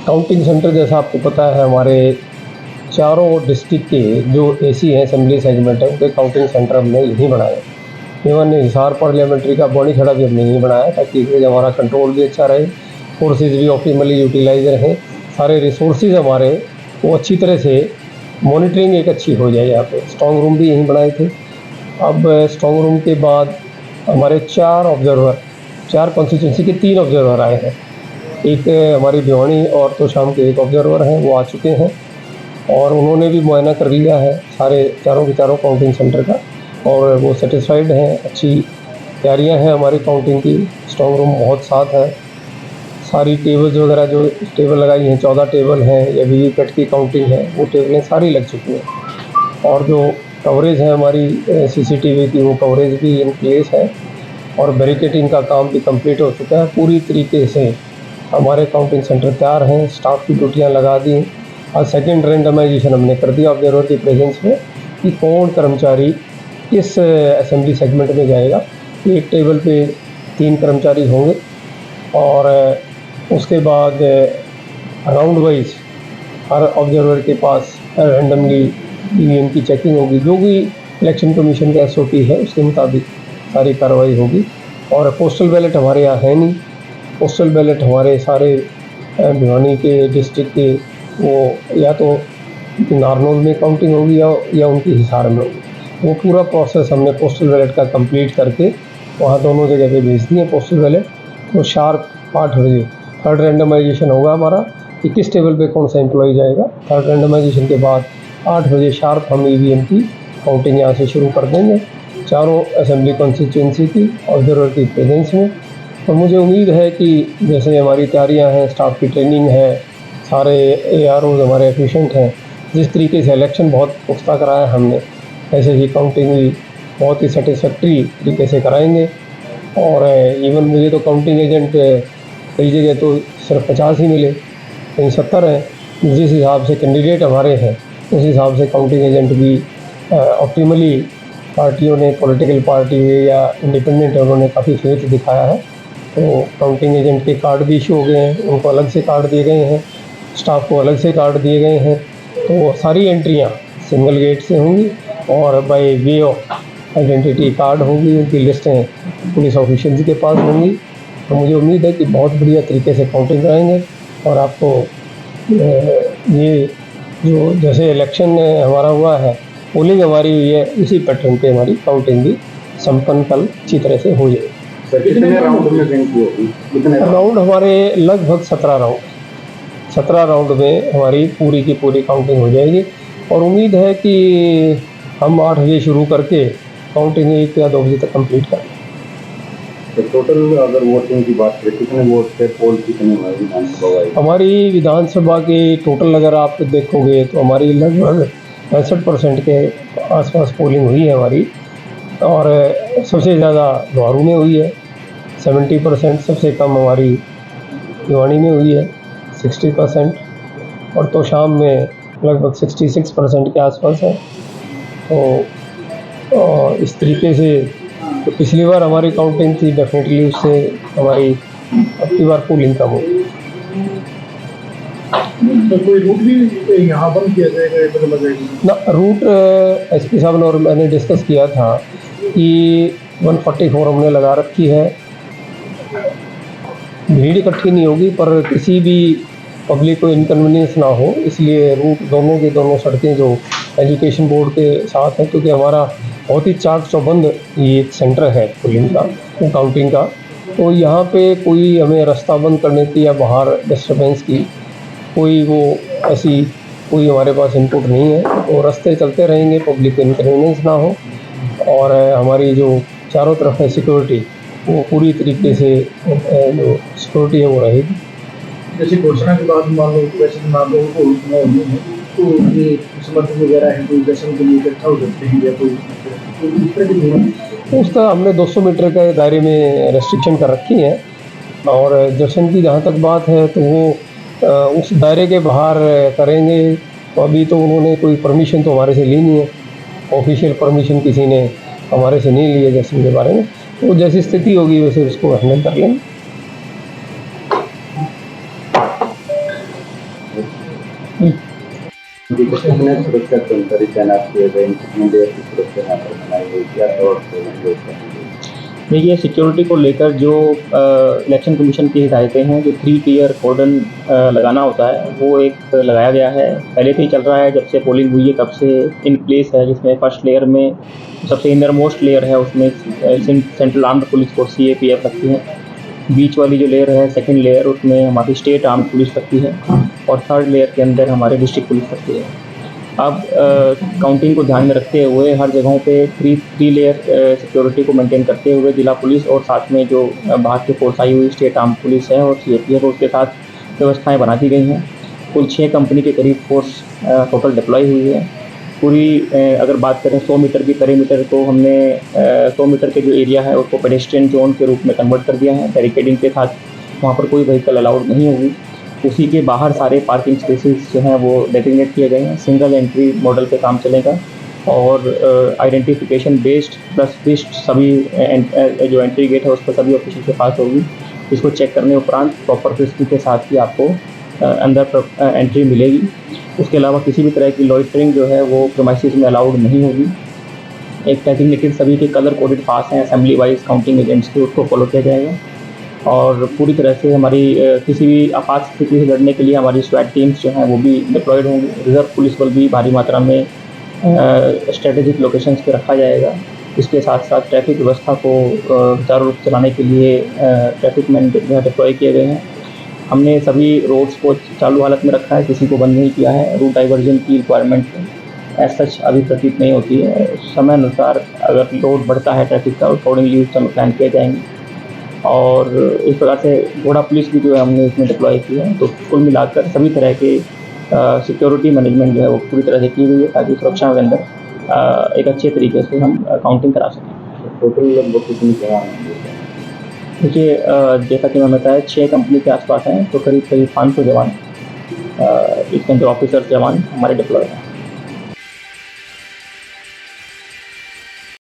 Counting centre जैसा आपको पता है हमारे चारों डिस्ट्रिक्ट के जो एसी हैं असेंबली सेगमेंट है उनके काउंटिंग सेंटर हमने यहीं बनाए। इवन हिसार पार्लियामेंट्री का बॉडी खड़ा भी हमने यहीं बनाया ताकि हमारा कंट्रोल भी अच्छा रहे, फोर्सेज भी ऑप्टिमली यूटिलाइज रहें, सारे रिसोर्सेज हमारे वो अच्छी तरह से मॉनिटरिंग एक अच्छी हो जाए। यहाँ पे स्ट्रॉन्ग रूम भी यहीं बनाए थे। अब स्ट्रॉन्ग रूम के बाद हमारे 4 कॉन्स्टिट्यूंसी के 3 ऑब्जर्वर आए हैं। एक हमारी भिवानी और तो शाम के एक ऑब्जर्वर हैं, वो आ चुके हैं और उन्होंने भी मुआयना कर लिया है सारे चारों के चारों काउंटिंग सेंटर का और वो सेटिस्फाइड हैं। अच्छी तैयारियां हैं हमारी काउंटिंग की। स्ट्रॉन्ग रूम बहुत साथ है। सारी टेबल्स वगैरह जो टेबल लगाई हैं 14 टेबल हैं या वीवीपैट की काउंटिंग है वो टेबलें सारी लग चुकी हैं और जो कवरेज है हमारी सीसीटीवी की वो कवरेज भी इन प्लेस है और बैरिकेडिंग का काम भी कंप्लीट हो चुका है। पूरी तरीके से हमारे काउंटिंग सेंटर तैयार हैं। स्टाफ की ड्यूटियाँ लगा दी। आज सेकेंड रेंडमाइजेशन हमने कर दिया ऑब्जर्वर की प्रेजेंस में कि कौन कर्मचारी किस असेंबली सेगमेंट में जाएगा। एक टेबल पे 3 कर्मचारी होंगे और उसके बाद राउंड वाइज हर ऑब्जर्वर के पास रैंडमली ईवीएम की चेकिंग होगी। जो भी इलेक्शन कमीशन का एसओपी है उसके मुताबिक सारी कार्रवाई होगी। और पोस्टल बैलेट हमारे यहाँ है नहीं। पोस्टल बैलेट हमारे सारे भिवानी के डिस्ट्रिक्ट के वो या तो नारनौल में काउंटिंग होगी या उनकी हिसार में होगी। वो पूरा प्रोसेस हमने पोस्टल बैलेट का कंप्लीट करके वहाँ दोनों जगह पे भेज दिए पोस्टल बैलेट। तो शार्प 8 बजे थर्ड रेंडमाइजेशन होगा हमारा कि किस टेबल पे कौन सा एम्प्लॉय जाएगा। थर्ड रेंडमाइजेशन के बाद 8 बजे शार्प हम ईवीएम की काउंटिंग यहाँ से शुरू कर देंगे चारों असेंबली कॉन्स्टिट्यूंसी की ऑब्जर्वर की प्रेजेंस में। तो मुझे उम्मीद है कि जैसे हमारी तैयारियाँ हैं, स्टाफ की ट्रेनिंग है, सारे AROs हमारे एफिशिएंट हैं, जिस तरीके से इलेक्शन बहुत पुख्ता कराया हमने ऐसे ही काउंटिंग भी बहुत ही सेटिस्फैक्ट्री तरीके से कराएंगे। और इवन मुझे तो काउंटिंग एजेंट कई जगह तो सिर्फ 50 ही मिले, कहीं 70 हैं। जिस हिसाब से कैंडिडेट हमारे हैं उस हिसाब से काउंटिंग एजेंट भी ऑप्टिमली पार्टियों ने, पॉलिटिकल पार्टी या इंडिपेंडेंट उन्होंने काफ़ी फेथ दिखाया है। तो काउंटिंग एजेंट के कार्ड भी इशू हो गए हैं, उनको अलग से कार्ड दिए गए हैं, स्टाफ को अलग से कार्ड दिए गए हैं। तो सारी एंट्रियाँ सिंगल गेट से होंगी और by way of identity card होगी। उनकी लिस्टें पुलिस ऑफिशियल्स के पास होंगी। तो मुझे उम्मीद है कि बहुत बढ़िया तरीके से काउंटिंग कराएंगे और आपको ये जो जैसे इलेक्शन हमारा हुआ है, पोलिंग हमारी हुई है, उसी पैटर्न पे हमारी काउंटिंग भी संपन्न कल अच्छी तरह से हो जाएगी। कितने राउंड में गिनती होगी? राउंड हमारे लगभग 17 राउंड में हमारी पूरी की पूरी काउंटिंग हो जाएगी और उम्मीद है कि हम 8 बजे शुरू करके काउंटिंग 1 या 2 बजे तक कंप्लीट करें। तो टोटल अगर वोटिंग की बात करें कितने वोट थे, पोल कितने हुए विधानसभा? हमारी विधानसभा के टोटल अगर आप देखोगे तो हमारी लगभग 65% के आसपास पोलिंग हुई है हमारी और सबसे ज़्यादा लोहारू में हुई है 70%, सबसे कम हमारी भिवानी में हुई है 60% और तो शाम में लगभग 66% के आसपास है। तो इस तरीके से तो पिछली बार हमारी काउंटिंग थी, डेफिनेटली उससे हमारी अब की बार पोलिंग कम होगी। तो कोई रूट भी यहाँ बंद किया जाएगा ना? रूट SP साहब और मैंने डिस्कस किया था कि 144 हमने लगा रखी है। भीड़ इकट्ठी नहीं होगी पर किसी भी पब्लिक को इनकन्वीनियंस ना हो, इसलिए रूट दोनों के दोनों सड़कें जो एजुकेशन बोर्ड के साथ है, क्योंकि हमारा बहुत ही चाक चौबंद ये एक सेंटर है पोलिंग का, काउंटिंग का। तो यहाँ पे कोई हमें रास्ता बंद करने की या बाहर डिस्टर्बेंस की कोई वो ऐसी कोई हमारे पास इनपुट नहीं है। तो रास्ते चलते रहेंगे, पब्लिक को इनकन्वीनियंस ना हो और हमारी जो चारों तरफ है सिक्योरिटी वो पूरी तरीके से जो सिक्योरिटी है वो रहेगी। जैसे घोषणा के बाद मान लो वैसे मान लो तो ये समर्थन वगैरह है कोई दर्शन के लिए इकट्ठा हो सकते हैं या कोई तो उसका हमने 200 मीटर के दायरे में रेस्ट्रिक्शन कर रखी है और दर्शन की जहाँ तक बात है तो वो उस दायरे के बाहर करेंगे। तो अभी तो उन्होंने कोई परमिशन तो हमारे से ली नहीं है, ऑफिशियल परमिशन किसी ने हमारे से नहीं ली है दर्शन के बारे में। तो जैसी स्थिति होगी वैसे उसको हैंडल कर लेंगे। कितने सुरक्षा कर्मचारी तैनात किए गए, कितने देर की सुरक्षा यहाँ पर बनाई गई, क्या व्यवस्था की गई? देखिए, सिक्योरिटी को लेकर जो इलेक्शन कमीशन की हिदायतें हैं, जो 3 टियर कॉर्डन लगाना होता है, वो एक लगाया गया है। पहले से ही चल रहा है, जब से पोलिंग हुई है तब से इन प्लेस है, जिसमें फर्स्ट लेयर में सबसे इनरमोस्ट लेयर है, उसमें central armed police force CAPF लगती है। बीच वाली जो लेयर है, सेकंड लेयर, उसमें हमारी स्टेट आर्म्ड पुलिस लगती है, और थर्ड लेयर के अंदर हमारे डिस्ट्रिक्ट पुलिस लगती है। अब काउंटिंग को ध्यान में रखते हुए हर जगहों पे थ्री लेयर सिक्योरिटी को मेंटेन करते हुए जिला पुलिस और साथ में जो बाहर की फोर्स आई हुई स्टेट आर्म पुलिस है और सीएपीएफ, उसके साथ व्यवस्थाएं बना दी गई हैं। कुल 6 कंपनी के करीब फोर्स टोटल डिप्लॉय हुई है। पूरी अगर बात करें 100 मीटर की पेरीमीटर, तो हमने 100 मीटर के जो एरिया है उसको पेडेस्ट्रियन जोन के रूप में कन्वर्ट कर दिया है बैरिकेडिंग के साथ। वहाँ पर कोई व्हीकल अलाउड नहीं होगी। उसी के बाहर सारे पार्किंग स्पेसेस जो हैं वो डेजिग्नेट किए गए हैं। सिंगल एंट्री मॉडल पे काम चलेगा और आइडेंटिफिकेशन बेस्ड प्लस फिस्ट सभी जो एंट्री गेट है उस पर सभी ऑफिशियल के पास होगी। इसको चेक करने उपरांत प्रॉपर फिस्की के साथ ही आपको अंदर एंट्री मिलेगी। उसके अलावा किसी भी तरह की लॉइटरिंग जो है वो प्रीमाइसेस में अलाउड नहीं होगी। एक डेजिग्नेटेड सभी के कलर कोडेड पास हैं असेंबली वाइज काउंटिंग एजेंट्स के, उसको फॉलो किया जाएगा। और पूरी तरह से हमारी किसी भी आपात स्थिति से लड़ने के लिए हमारी स्क्वाड टीम्स जो हैं वो भी डिप्लॉयड होंगी। रिजर्व पुलिस बल भी भारी मात्रा में स्ट्रेटेजिक लोकेशंस पे रखा जाएगा। इसके साथ साथ ट्रैफिक व्यवस्था को सुचारू रूप से चलाने के लिए ट्रैफिक मैन जो है डिप्लॉय किए गए हैं। हमने सभी रोड्स को चालू हालत में रखा है, किसी को बंद नहीं किया है। रूट डाइवर्जन की रिक्वायरमेंट एज सच अभी प्रतीत नहीं होती है। समय अनुसार अगर लोड बढ़ता है ट्रैफिक का, अकॉर्डिंगली उस समय प्लान किए जाएंगे। और इस प्रकार से घोड़ा पुलिस भी जो है हमने इसमें डिप्लॉय की है। तो कुल मिलाकर सभी तरह के सिक्योरिटी मैनेजमेंट जो है वो पूरी तरह से की गई है ताकि सुरक्षा के अंदर एक अच्छे तरीके से हम काउंटिंग करा सकें। टोटल लगभग कितनी जवान हैं? देखिए, जैसा कि मैंने बताया 6 कंपनी के आसपास हैं, तो करीब 500 जवान इसके अंदर ऑफिसर्स जवान हमारे डिप्लॉय हैं।